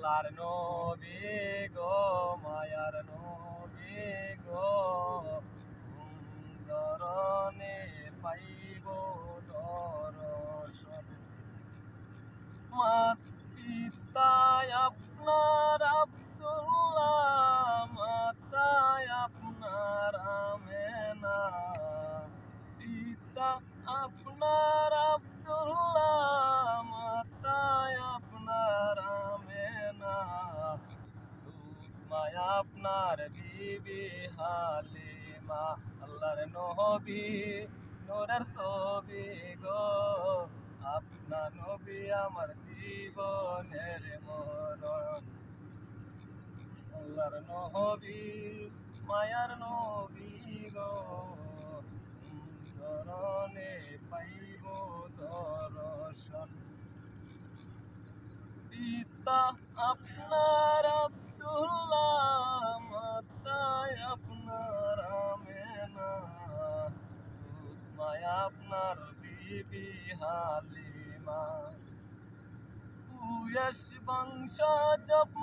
আল্লাহর নবী গো মায়ার নবী গো দরনে পাইব দর্শন মাত পিতায় আপনার আব্দুল্লাহ মাতায় আপনার আমেনা পিতা আপনার আব্দুল্লাহ মাতায় আপনার আমেনা তুমায় আপনার বিবি হালিমা আল্লাহর নবী নূরের ছবি গো আপনার নবী আমার জীবনের মরণ আল্লাহর নবী মায়ার নবী গো চরণে পাইব দর্শন পিতা আপনার আব্দুল্লাহ মাতায় আপনার আমেনা তুমায় আপনার বিবি হালিমা কুয়েশ বংশ জপ